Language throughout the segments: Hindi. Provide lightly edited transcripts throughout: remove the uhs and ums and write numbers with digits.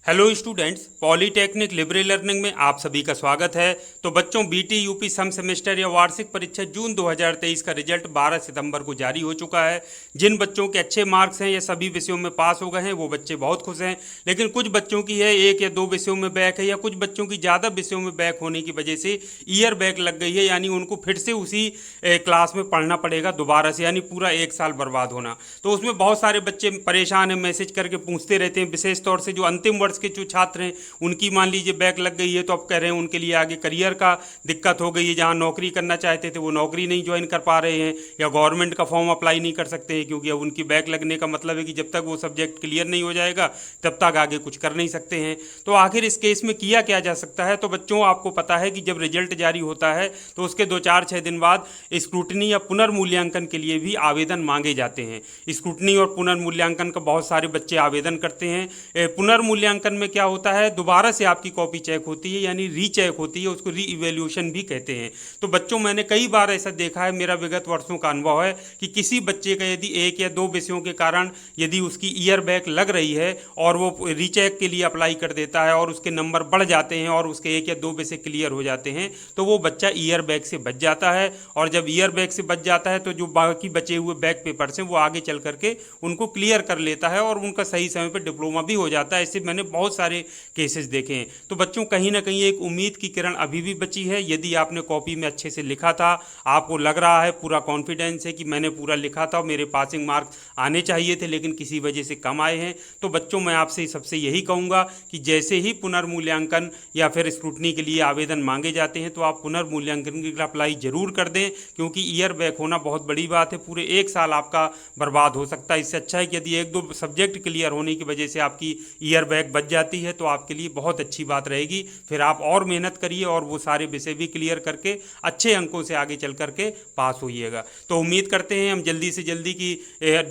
Hello students, polytechnic liberal learning में आप सभी का स्वागत है। तो बच्चों, बीटी यूपी सम सेमेस्टर या वार्षिक परीक्षा जून 2023 का रिजल्ट 12 सितंबर को जारी हो चुका है। जिन बच्चों के अच्छे मार्क्स हैं या सभी विषयों में पास हो गए हैं वो बच्चे बहुत खुश हैं, लेकिन कुछ बच्चों की है एक या दो विषयों में बैक है, या कुछ बच्चों की ज़्यादा विषयों में बैक होने की वजह से ईयर बैक लग गई है, यानी उनको फिर से उसी क्लास में पढ़ना पड़ेगा दोबारा से, यानी पूरा एक साल बर्बाद होना। तो उसमें बहुत सारे बच्चे परेशान हैं, मैसेज करके पूछते रहते हैं, विशेष तौर से जो अंतिम वर्ष के जो छात्र हैं उनकी मान लीजिए बैक लग गई है, तो अब कह रहे हैं उनके लिए आगे करियर का दिक्कत हो गई है। जहां नौकरी करना चाहते थे वो नौकरी नहीं ज्वाइन कर पा रहे हैं, या गवर्नमेंट का फॉर्म अप्लाई नहीं कर सकते हैं, क्योंकि अब उनकी बैक लगने का मतलब है कि जब तक वो सब्जेक्ट क्लियर नहीं हो जाएगा तब तक आगे कुछ कर नहीं सकते हैं। तो आखिर इस केस में किया क्या जा सकता है? तो बच्चों, आपको पता है कि जब रिजल्ट जारी होता है तो उसके 2-4-6 दिन बाद स्क्रूटनी या पुनर्मूल्यांकन के लिए भी आवेदन मांगे जाते हैं। स्क्रूटनी और पुनर्मूल्यांकन का बहुत सारे बच्चे आवेदन करते हैं। पुनर्मूल्यांकन में क्या होता है, दोबारा से आपकी कॉपी चेक होती है, यानी रीचेक होती है, उसको री इवेल्यूशन भी कहते हैं। तो बच्चों, मैंने कई बार ऐसा देखा है, मेरा विगत वर्षों का अनुभव है कि किसी बच्चे का यदि एक या दो विषयों के कारण यदि उसकी ईयर बैक लग रही है और वो रीचेक के लिए अप्लाई कर देता है और उसके नंबर बढ़ जाते हैं और उसके एक या दो विषय क्लियर हो जाते हैं, तो वो बच्चा ईयर बैक से बच जाता है। और जब ईयर बैक से बच जाता है तो जो बाकी बचे हुए बैक पेपर्स हैं वो आगे चल करके उनको क्लियर कर लेता है और उनका सही समय पर डिप्लोमा भी हो जाता है। इससे मैंने बहुत सारे केसेस देखे हैं। तो बच्चों, कहीं ना कहीं एक उम्मीद की किरण अभी भी बची है। यदि आपने कॉपी में अच्छे से लिखा था, आपको लग रहा है, पूरा कॉन्फिडेंस है कि मैंने पूरा लिखा था और मेरे पासिंग मार्क्स आने चाहिए थे लेकिन किसी वजह से कम आए हैं, तो बच्चों मैं आपसे सबसे यही कहूँगा कि जैसे ही पुनर्मूल्यांकन या फिर स्क्रूटनी के लिए आवेदन मांगे जाते हैं तो आप पुनर्मूल्यांकन के लिए अप्लाई जरूर कर दें, क्योंकि ईयर बैक होना बहुत बड़ी बात है। पूरे एक साल आपका बर्बाद हो सकता है। इससे अच्छा है कि यदि एक दो सब्जेक्ट क्लियर होने की वजह से आपकी ईयर बैक बच जाती है तो आपके लिए बहुत अच्छी बात रहेगी। फिर आप और मेहनत करिए और वो सारे विषय भी क्लियर करके अच्छे अंकों से आगे चल करके पास होइएगा। तो उम्मीद करते हैं हम जल्दी से जल्दी की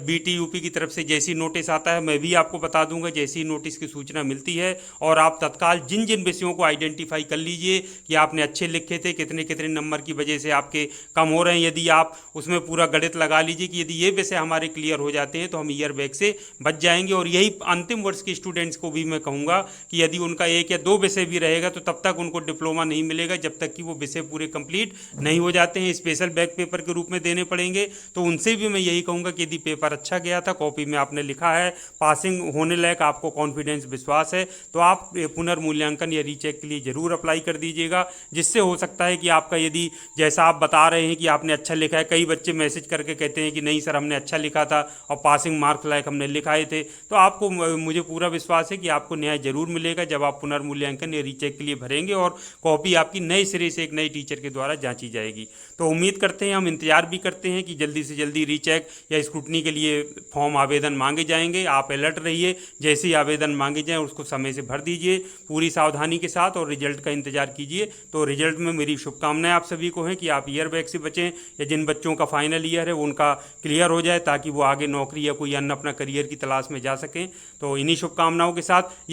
बीटी यूपी की तरफ से जैसी नोटिस आता है मैं भी आपको बता दूंगा, जैसी नोटिस की सूचना मिलती है। और आप तत्काल जिन जिन विषयों को आइडेंटिफाई कर लीजिए कि आपने अच्छे लिखे थे, कितने कितने नंबर की वजह से आपके कम हो रहे हैं, यदि आप उसमें पूरा गणित लगा लीजिए कि यदि ये विषय हमारे क्लियर हो जाते हैं तो हम ईयर बैक से बच जाएंगे। और यही अंतिम वर्ष के स्टूडेंट्स को भी मैं कहूँगा कि यदि उनका एक या दो विषय भी रहेगा तो तब तक उनको डिप्लोमा नहीं मिलेगा जब तक कि वो विषय पूरे कंप्लीट नहीं हो जाते हैं, स्पेशल बैक पेपर के रूप में देने पड़ेंगे। तो उनसे भी मैं यही कहूँगा कि यदि पेपर अच्छा गया था, कॉपी में आपने लिखा है, पासिंग होने लायक आपको कॉन्फिडेंस विश्वास है, तो आप पुनर्मूल्यांकन या रीचेक के लिए जरूर अप्लाई कर दीजिएगा। जिससे हो सकता है कि आपका, यदि जैसा आप बता रहे हैं कि आपने अच्छा लिखा है, कई बच्चे मैसेज करके कहते हैं कि नहीं सर हमने अच्छा लिखा था और पासिंग मार्क्स लायक हमने लिखाए थे, तो आपको मुझे पूरा विश्वास है कि आपको न्याय जरूर मिलेगा जब आप पुनर्मूल्यांकन या रीचेक के लिए भरेंगे और कॉपी आपकी नए सिरे से एक नई टीचर के द्वारा जांची जाएगी। तो उम्मीद करते हैं, हम इंतजार भी करते हैं कि जल्दी से जल्दी रीचेक या स्क्रूटनी के लिए फॉर्म आवेदन मांगे जाएंगे। आप अलर्ट रहिए, जैसे ही आवेदन मांगे जाएं उसको समय से भर दीजिए पूरी सावधानी के साथ और रिजल्ट का इंतजार कीजिए। तो रिजल्ट में मेरी शुभकामनाएं आप सभी को हैं कि आप ईयर बैक से बचें, या जिन बच्चों का फाइनल ईयर है उनका क्लियर हो जाए ताकि वो आगे नौकरी या कोई अन्य अपना करियर की तलाश में जा सकें। तो इन्हीं शुभकामनाओं के साथ